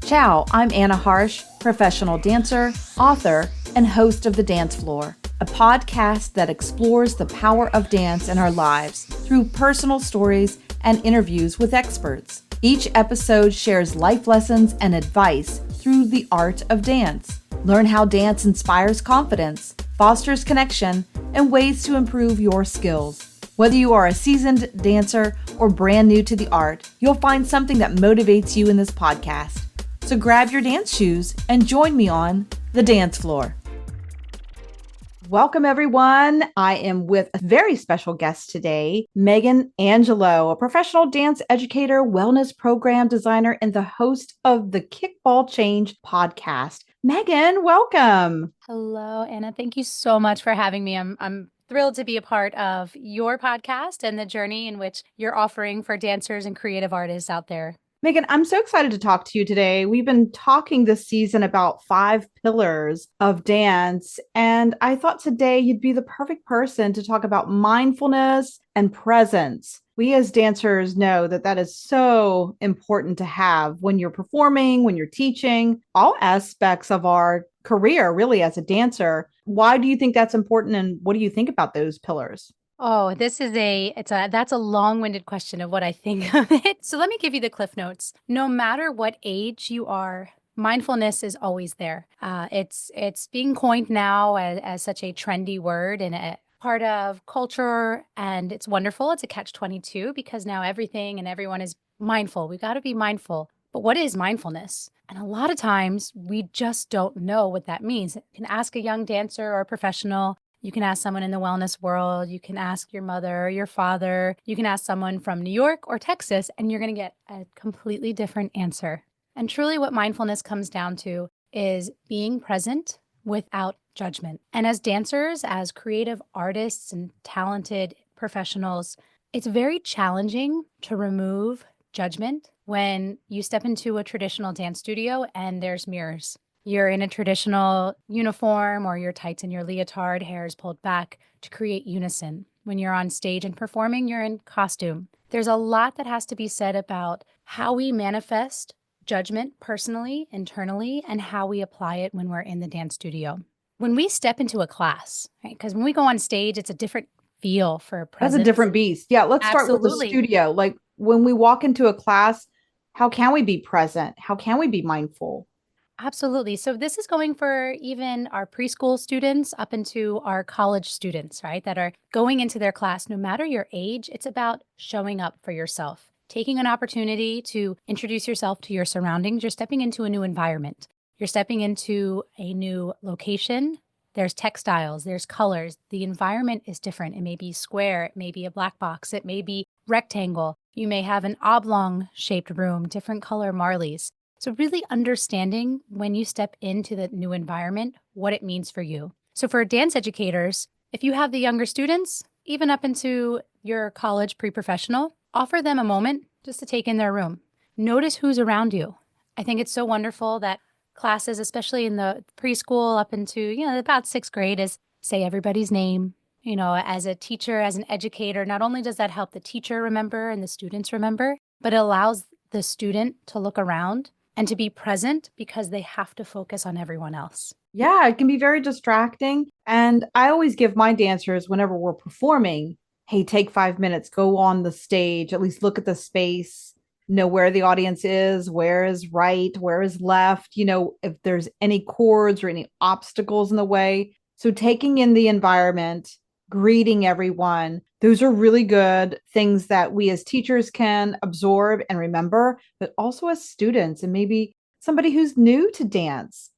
Ciao, I'm Anna Harsh, professional dancer, author, and host of The Dance Floor, a podcast that explores the power of dance in our lives through personal stories and interviews with experts. Each episode shares life lessons and advice through the art of dance. Learn how dance inspires confidence, fosters connection, and ways to improve your skills. Whether you are a seasoned dancer or brand new to the art, you'll find something that motivates you in this podcast. So grab your dance shoes and join me on The Dance Floor. Welcome, everyone. I am with a very special guest today, Meghan Angello, a professional dance educator, wellness program designer, and the host of the Kickball Change podcast. Meghan, welcome. Hello, Anna. Thank you so much for having me. I'm thrilled to be a part of your podcast and the journey in which you're offering for dancers and creative artists out there. Meghan, I'm so excited to talk to you today. We've been talking this season about 5 pillars of dance, and I thought today you'd be the perfect person to talk about mindfulness and presence. We as dancers know that that is so important to have when you're performing, when you're teaching, all aspects of our career, really, as a dancer. Why do you think that's important, and what do you think about those pillars? Oh, that's a long-winded question of what I think of it. So let me give you the cliff notes. No matter what age you are, mindfulness is always there. It's being coined now as such a trendy word and a part of culture, and it's wonderful. It's a catch-22 because now everything and everyone is mindful. We got to be mindful. But what is mindfulness? And a lot of times we just don't know what that means. You can ask a young dancer or a professional. You can ask someone in the wellness world. You can ask your mother or your father. You can ask someone from New York or Texas, and you're going to get a completely different answer. And truly what mindfulness comes down to is being present without judgment. And as dancers, as creative artists and talented professionals, it's very challenging to remove judgment when you step into a traditional dance studio and there's mirrors. You're in a traditional uniform or your tights and your leotard, hair is pulled back to create unison. When you're on stage and performing, you're in costume. There's a lot that has to be said about how we manifest judgment personally, internally, and how we apply it when we're in the dance studio. When we step into a class, right? Because when we go on stage, it's a different feel for presence. That's a different beast. Yeah, let's start with the studio. Like when we walk into a class, how can we be present? How can we be mindful? Absolutely. So this is going for even our preschool students up into our college students, right, that are going into their class. No matter your age, it's about showing up for yourself, taking an opportunity to introduce yourself to your surroundings. You're stepping into a new environment. You're stepping into a new location. There's textiles, there's colors. The environment is different. It may be square. It may be a black box. It may be rectangle. You may have an oblong shaped room, different color Marleys. So really understanding when you step into the new environment, what it means for you. So for dance educators, if you have the younger students, even up into your college pre-professional, offer them a moment just to take in their room. Notice who's around you. I think it's so wonderful that classes, especially in the preschool up into, about 6th grade, is say everybody's name. As a teacher, as an educator, not only does that help the teacher remember and the students remember, but it allows the student to look around and to be present because they have to focus on everyone else. Yeah, it can be very distracting. And I always give my dancers, whenever we're performing, hey, take 5 minutes, go on the stage, at least look at the space, know where the audience is, where is right, where is left, if there's any cords or any obstacles in the way. So taking in the environment, greeting everyone, those are really good things that we as teachers can absorb and remember, but also as students and maybe somebody who's new to dance,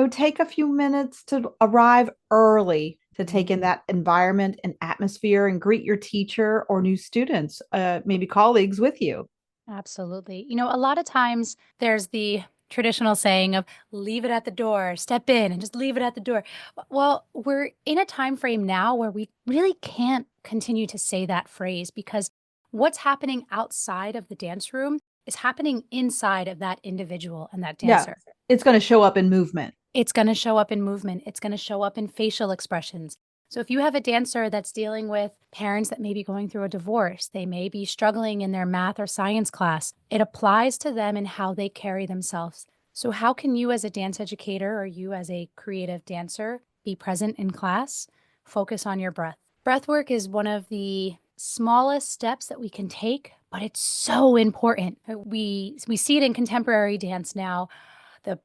take a few minutes to arrive early to take in that environment and atmosphere and greet your teacher or new students, maybe colleagues with you. Absolutely. A lot of times there's the traditional saying of leave it at the door, step in and just leave it at the door. Well, we're in a time frame now where we really can't continue to say that phrase because what's happening outside of the dance room is happening inside of that individual and that dancer. Yeah, it's going to show up in movement. It's going to show up in movement. It's going to show up in facial expressions. So if you have a dancer that's dealing with parents that may be going through a divorce, they may be struggling in their math or science class, it applies to them in how they carry themselves. So, how can you, as a dance educator or you, as a creative dancer, be present in class? Focus on your breath. Breath work is one of the smallest steps that we can take, but it's so important. We see it in contemporary dance now, the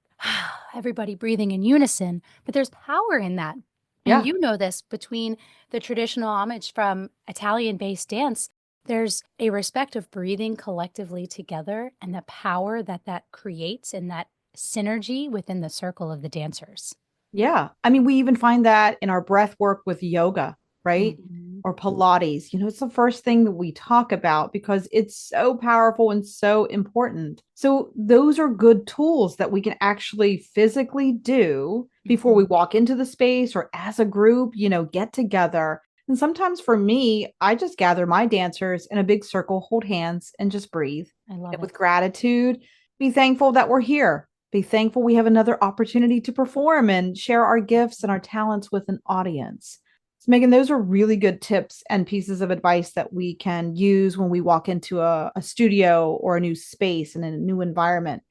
everybody breathing in unison, but there's power in that. And Yeah. you know this, between the traditional homage from Italian-based dance, there's a respect of breathing collectively together and the power that that creates and that synergy within the circle of the dancers. Yeah. I mean, we even find that in our breath work with yoga, right? Mhm. Or Pilates. It's the first thing that we talk about because it's so powerful and so important. So, those are good tools that we can actually physically do before we Mhm. walk into the space or as a group, get together. And sometimes for me, I just gather my dancers in a big circle, hold hands, and just breathe I love it. with gratitude. Be thankful that we're here. Be thankful we have another opportunity to perform and share our gifts and our talents with an audience. So, Megan, those are really good tips and pieces of advice that we can use when we walk into a studio or a new space and in a new environment.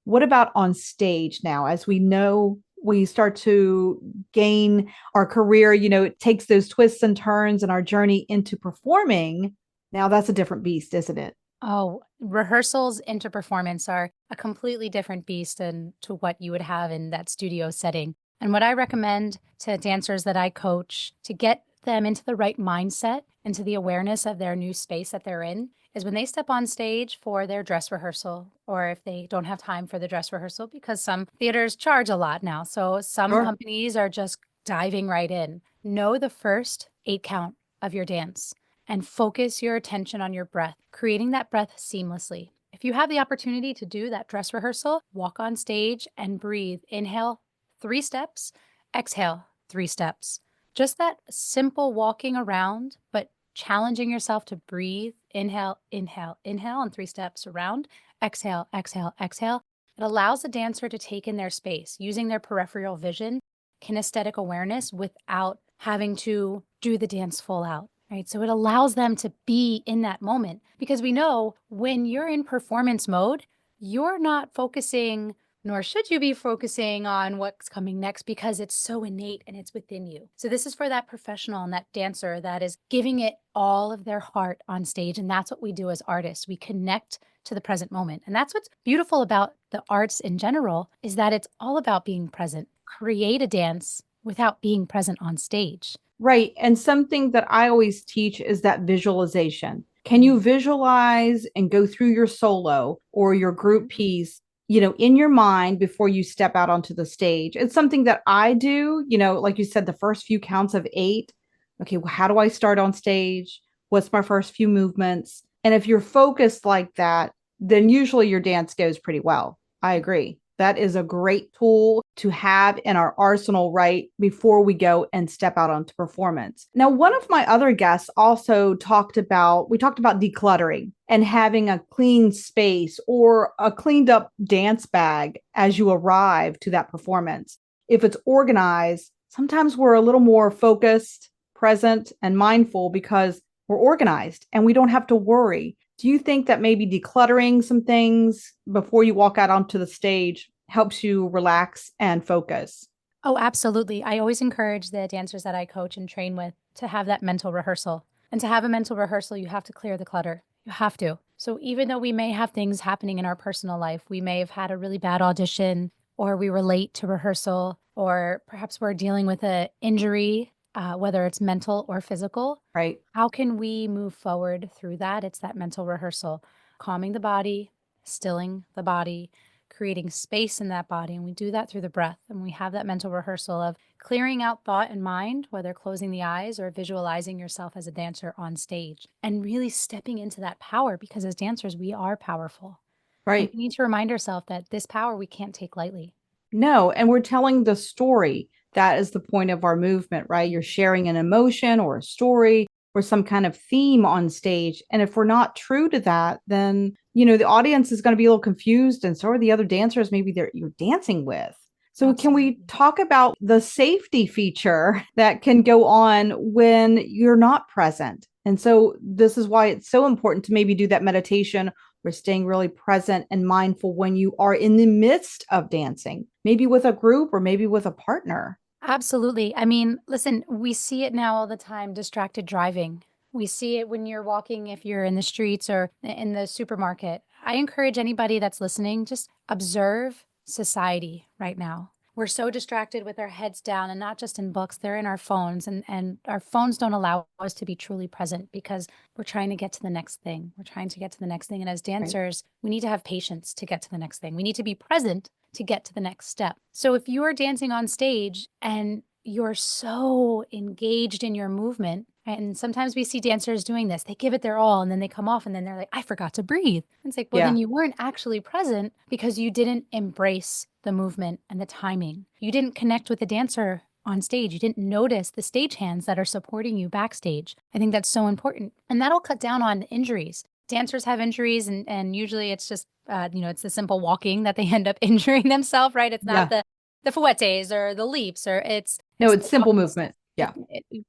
What about on stage now? As we know, we start to gain our career, it takes those twists and turns and our journey into performing. Now that's a different beast, isn't it? Oh, rehearsals into performance are a completely different beast than to what you would have in that studio setting. And what I recommend to dancers that I coach to get them into the right mindset, into the awareness of their new space that they're in, is when they step on stage for their dress rehearsal, or if they don't have time for the dress rehearsal, because some theaters charge a lot now. So some Sure. companies are just diving right in. Know the first 8 count of your dance and focus your attention on your breath, creating that breath seamlessly. If you have the opportunity to do that dress rehearsal, walk on stage and breathe. Inhale 3 steps, exhale 3 steps. Just that simple walking around, but challenging yourself to breathe. Inhale, inhale, inhale, and 3 steps around. Exhale, exhale, exhale. It allows the dancer to take in their space using their peripheral vision, kinesthetic awareness without having to do the dance full out. Right. So it allows them to be in that moment because we know when you're in performance mode, you're not focusing, nor should you be focusing on what's coming next because it's so innate and it's within you. So this is for that professional and that dancer that is giving it all of their heart on stage. And that's what we do as artists. We connect to the present moment. And that's what's beautiful about the arts in general is that it's all about being present. Create a dance without being present on stage. Right. And something that I always teach is that visualization. Can you visualize and go through your solo or your group piece, in your mind before you step out onto the stage? It's something that I do, like you said, the first few counts of 8. Okay, well, how do I start on stage? What's my first few movements? And if you're focused like that, then usually your dance goes pretty well. I agree. That is a great tool to have in our arsenal right before we go and step out onto performance. Now, one of my other guests also we talked about decluttering and having a clean space or a cleaned up dance bag as you arrive to that performance. If it's organized, sometimes we're a little more focused, present, and mindful because we're organized and we don't have to worry. Do you think that maybe decluttering some things before you walk out onto the stage helps you relax and focus? Oh, absolutely. I always encourage the dancers that I coach and train with to have that mental rehearsal. And to have a mental rehearsal, you have to clear the clutter. You have to. So even though we may have things happening in our personal life, we may have had a really bad audition, or we were late to rehearsal, or perhaps we're dealing with an injury, whether it's mental or physical. Right. How can we move forward through that? It's that mental rehearsal, calming the body, stilling the body, creating space in that body. And we do that through the breath. And we have that mental rehearsal of clearing out thought and mind, whether closing the eyes or visualizing yourself as a dancer on stage, and really stepping into that power because as dancers, we are powerful. And Right. we need to remind ourselves that this power we can't take lightly. No, and we're telling the story. That is the point of our movement, right? You're sharing an emotion or a story or some kind of theme on stage. And if we're not true to that, then, the audience is going to be a little confused and so are the other dancers maybe you're dancing with. So can we Absolutely. talk about the safety feature that can go on when you're not present? And so this is why it's so important to maybe do that meditation or staying really present and mindful when you are in the midst of dancing, maybe with a group or maybe with a partner. Absolutely. I mean, listen, we see it now all the time, distracted driving. We see it when you're walking, if you're in the streets or in the supermarket. I encourage anybody that's listening, just observe society right now. We're so distracted with our heads down and not just in books, they're in our phones. And our phones don't allow us to be truly present because we're trying to get to the next thing. We're trying to get to the next thing. And as Right. dancers, we need to have patience to get to the next thing. We need to be present to get to the next step. So if you are dancing on stage and you're so engaged in your movement, and sometimes we see dancers doing this, they give it their all and then they come off and then they're like, I forgot to breathe. It's like, well, Yeah. then you weren't actually present because you didn't embrace the movement and the timing. You didn't connect with the dancer on stage. You didn't notice the stagehands that are supporting you backstage. I think that's so important. And that'll cut down on injuries. Dancers have injuries and usually it's just it's the simple walking that they end up injuring themselves, right? It's not Yeah. the fouettes or the leaps or No, it's it's the simple walking stuff. movement. Yeah.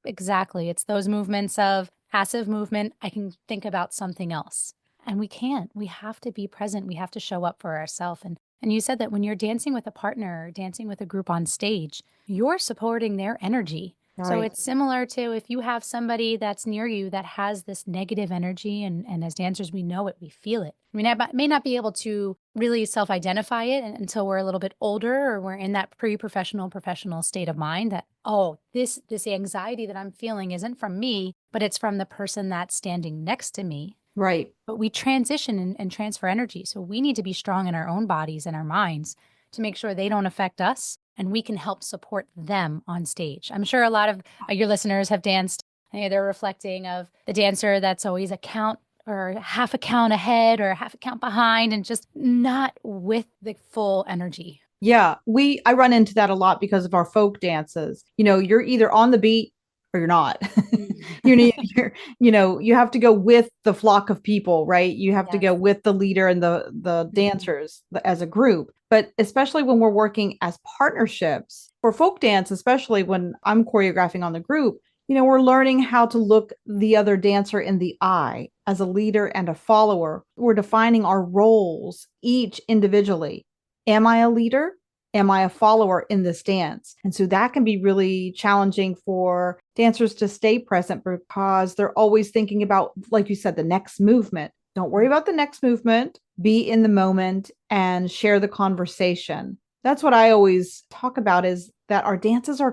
Exactly. It's those movements of passive movement. I can think about something else. And we can't. We have to be present. We have to show up for ourselves. And you said that when you're dancing with a partner or dancing with a group on stage, you're supporting their energy. So Right. it's similar to if you have somebody that's near you that has this negative energy, and as dancers, we know it, we feel it. I mean, I may not be able to really self-identify it until we're a little bit older or we're in that pre-professional, professional state of mind that, oh, this anxiety that I'm feeling isn't from me, but it's from the person that's standing next to me. Right. But we transition and transfer energy. So we need to be strong in our own bodies and our minds to make sure they don't affect us and we can help support them on stage. I'm sure a lot of your listeners have danced and they're reflecting of the dancer that's always a count or half a count ahead or half a count behind and just not with the full energy. Yeah, I run into that a lot because of our folk dances. You're either on the beat or you're not. you need you're, you have to go with the flock of people, right? You have to Yes. go with the leader and the Mhm. dancers as a group. But especially when we're working as partnerships for folk dance, especially when I'm choreographing on the group, we're learning how to look the other dancer in the eye as a leader and a follower. We're defining our roles each individually. Am I a leader? Am I a follower in this dance? And so that can be really challenging for dancers to stay present because they're always thinking about, like you said, the next movement. Don't worry about the next movement. Be in the moment and share the conversation. That's what I always talk about is that our dances are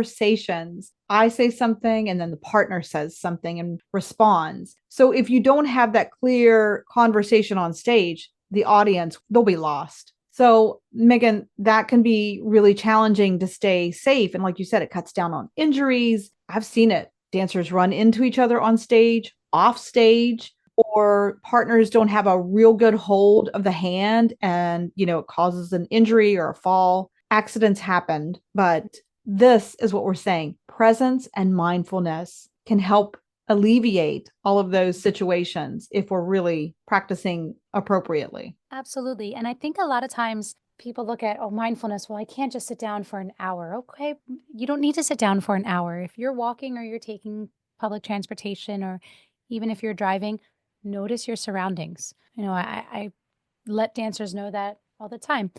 conversations. I say something and then the partner says something and responds. So if you don't have that clear conversation on stage, the audience, they'll be lost. So, Megan, that can be really challenging to stay safe. And like you said, it cuts down on injuries. I've seen it. Dancers run into each other on stage, off stage, or partners don't have a real good hold of the hand and, it causes an injury or a fall. Accidents happened, but this is what we're saying. Presence and mindfulness can help alleviate all of those situations if we're really practicing appropriately. Absolutely. And I think a lot of times people look at, oh, mindfulness, well, I can't just sit down for an hour. Okay, you don't need to sit down for an hour. If you're walking or you're taking public transportation, or even if you're driving, notice your surroundings. I let dancers know that all the time.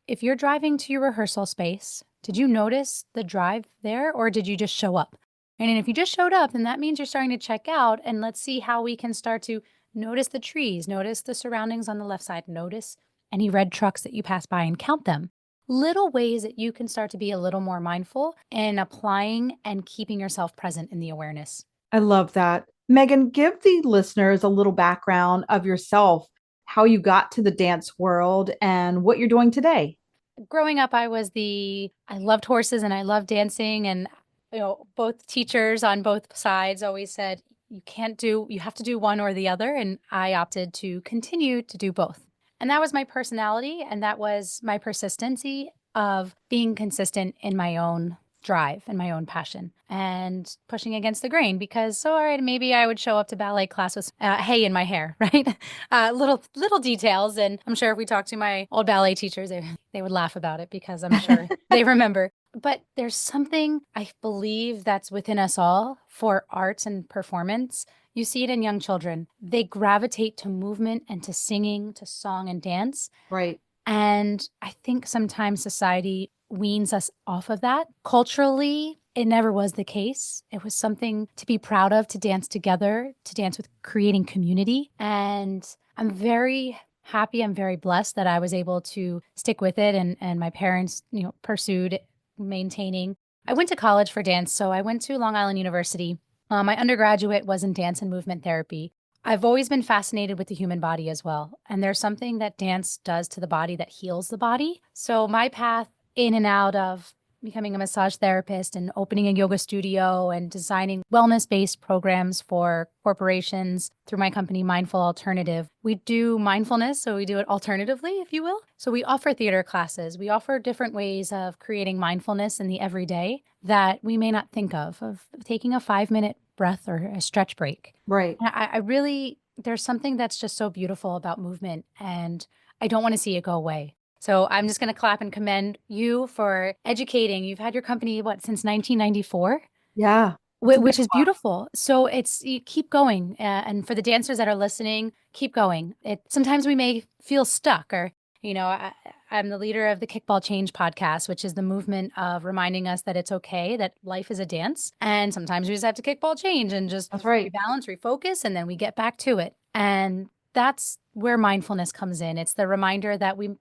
If you're driving to your rehearsal space, did you notice the drive there or did you just show up? And if you just showed up, then that means you're starting to check out. And let's see how we can start to notice the trees, notice the surroundings on the left side, notice any red trucks that you pass by and count them. Little ways that you can start to be a little more mindful and applying and keeping yourself present in the awareness. I love that. Megan, give the listeners a little background of yourself, how you got to the dance world, and what you're doing today. Growing up, I loved horses and I loved dancing. And, both teachers on both sides always said, you have to do one or the other. And I opted to continue to do both. And that was my personality. And that was my persistency of being consistent in my own drive and my own passion and pushing against the grain because, so, all right, maybe I would show up to ballet class with hay in my hair, right? Little details. And I'm sure if we talk to my old ballet teachers, they would laugh about it because I'm sure they remember. But there's something I believe that's within us all for arts and performance. You see it in young children. They gravitate to movement and to singing, to song and dance. Right. And I think sometimes society weans us off of that. Culturally, it never was the case. It was something to be proud of, to dance together, to dance with creating community. And I'm very happy, I'm very blessed that I was able to stick with it and my parents, pursued maintaining. I went to college for dance, so I went to Long Island University. My undergraduate was in dance and movement therapy. I've always been fascinated with the human body as well. And there's something that dance does to the body that heals the body. So my path in and out of becoming a massage therapist and opening a yoga studio and designing wellness-based programs for corporations through my company, Mindful Alternative. We do mindfulness, so we do it alternatively, if you will. So we offer theater classes. We offer different ways of creating mindfulness in the everyday that we may not think of taking a 5-minute breath or a stretch break. Right. I really, there's something that's just so beautiful about movement, and I don't want to see it go away. So I'm just going to clap and commend you for educating. You've had your company, since 1994? Yeah. Which is beautiful. So you keep going. And for the dancers that are listening, keep going. Sometimes we may feel stuck or, I'm the leader of the Kickball Change podcast, which is the movement of reminding us that it's okay, that life is a dance. And sometimes we just have to kickball change and just That's right. rebalance, refocus, and then we get back to it. And that's where mindfulness comes in. It's the reminder that we're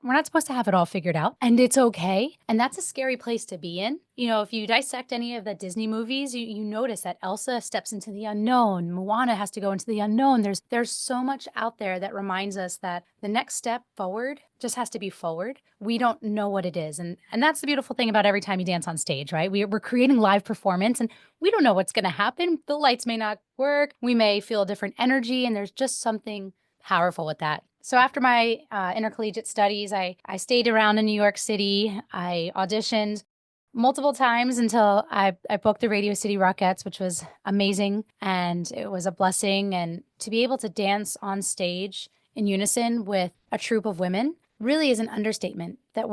not supposed to have it all figured out, and it's okay. And that's a scary place to be in. If you dissect any of the Disney movies, you notice that Elsa steps into the unknown. Moana has to go into the unknown. There's so much out there that reminds us that the next step forward just has to be forward. We don't know what it is. And that's the beautiful thing about every time you dance on stage, right? We're creating live performance and we don't know what's going to happen. The lights may not work. We may feel a different energy, and there's just something powerful with that. So after my intercollegiate studies, I stayed around in New York City. I auditioned multiple times until I booked the Radio City Rockettes, which was amazing. And it was a blessing. And to be able to dance on stage in unison with a troupe of women really is an understatement. That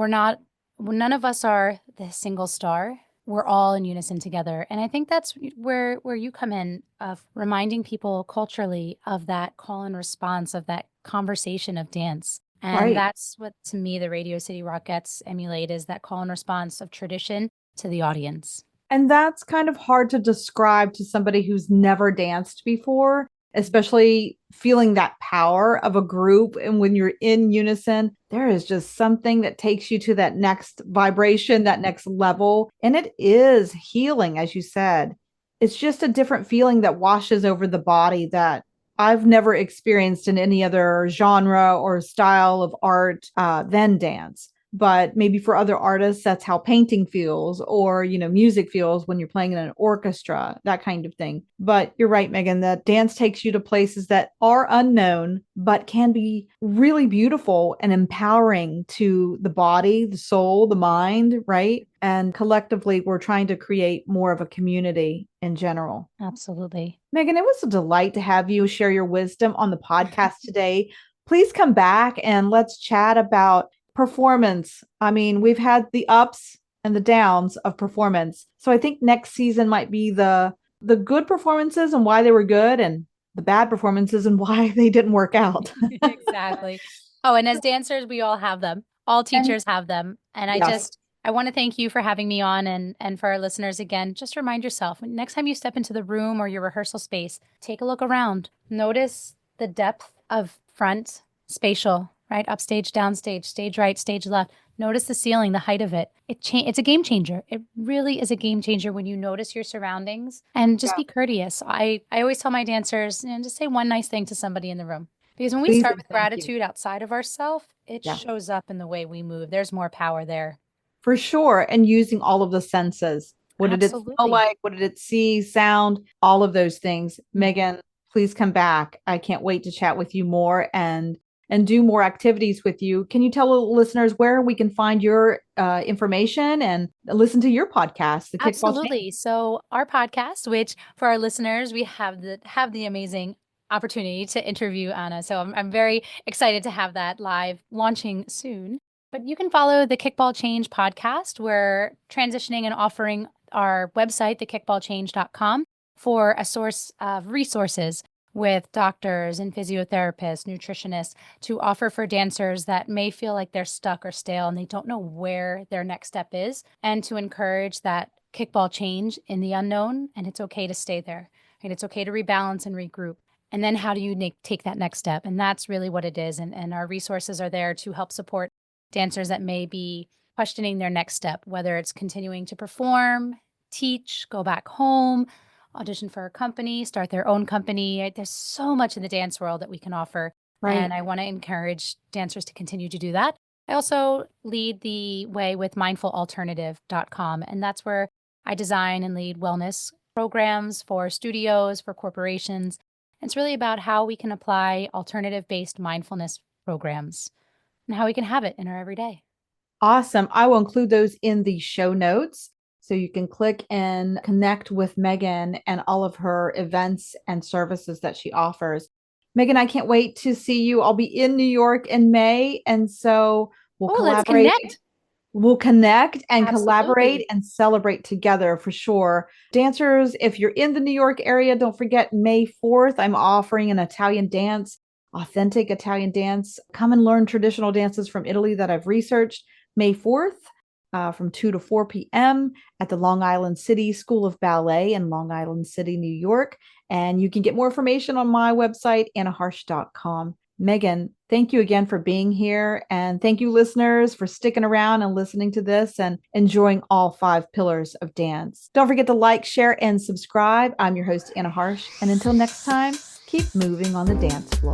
none of us are the single star. We're all in unison together. And I think that's where you come in, of reminding people culturally of that call and response, of that conversation of dance. And Right. that's what, to me, the Radio City Rockettes emulate, is that call and response of tradition to the audience. And that's kind of hard to describe to somebody who's never danced before, especially feeling that power of a group. And when you're in unison, there is just something that takes you to that next vibration, that next level. And it is healing, as you said. It's just a different feeling that washes over the body that I've never experienced in any other genre or style of art than dance. But maybe for other artists, that's how painting feels, or, music feels when you're playing in an orchestra, that kind of thing. But you're right, Meghan, that dance takes you to places that are unknown, but can be really beautiful and empowering to the body, the soul, the mind, right? And collectively, we're trying to create more of a community in general. Absolutely. Meghan, it was a delight to have you share your wisdom on the podcast today. Please come back and let's chat about performance. I mean, we've had the ups and the downs of performance. So I think next season might be the good performances and why they were good, and the bad performances and why they didn't work out. Exactly. Oh, and as dancers, we all have them. All teachers have them. And Yes. I want to thank you for having me on, and for our listeners again, just remind yourself, next time you step into the room or your rehearsal space, take a look around. Notice the depth of front, spatial, right? Upstage, downstage, stage right, stage left. Notice the ceiling, the height of it. It's a game changer. It really is a game changer when you notice your surroundings, and just be courteous. I always tell my dancers, just say one nice thing to somebody in the room. Because when we Please start and with thank you. gratitude outside of ourselves, it Yeah. shows up in the way we move. There's more power there. For sure. And using all of the senses. What did it smell Absolutely. like? What did it see, sound? All of those things. Mhm. Meghan, please come back. I can't wait to chat with you more. And and do more activities with you. Can you tell listeners where we can find your information and listen to your podcast, The Kickball Change? Absolutely. So our podcast, which for our listeners, we have the amazing opportunity to interview Anna. So I'm very excited to have that live launching soon. But you can follow the Kickball Change podcast. We're transitioning and offering our website, thekickballchange.com, for a source of resources with doctors and physiotherapists, nutritionists to offer for dancers that may feel like they're stuck or stale and they don't know where their next step is, and to encourage that kickball change in the unknown. And it's okay to stay there, and it's okay to rebalance and regroup. And then how do you take that next step? And that's really what it is. And our resources are there to help support dancers that may be questioning their next step, whether it's continuing to perform, teach, go back home, audition for a company, start their own company. There's so much in the dance world that we can offer. Right. And I want to encourage dancers to continue to do that. I also lead the way with mindfulalternative.com. And that's where I design and lead wellness programs for studios, for corporations. It's really about how we can apply alternative-based mindfulness programs and how we can have it in our everyday. Awesome. I will include those in the show notes. So you can click and connect with Meghan and all of her events and services that she offers. Meghan, I can't wait to see you. I'll be in New York in May. And so we'll collaborate. Let's connect. We'll connect and Absolutely. collaborate and celebrate together for sure. Dancers, if you're in the New York area, don't forget May 4th. I'm offering an Italian dance, authentic Italian dance. Come and learn traditional dances from Italy that I've researched. May 4th. From 2 to 4 p.m. at the Long Island City School of Ballet in Long Island City, New York. And you can get more information on my website, annaharsh.com. Meghan, thank you again for being here. And thank you, listeners, for sticking around and listening to this and enjoying all 5 pillars of dance. Don't forget to like, share, and subscribe. I'm your host, Anna Harsh. And until next time, keep moving on the dance floor.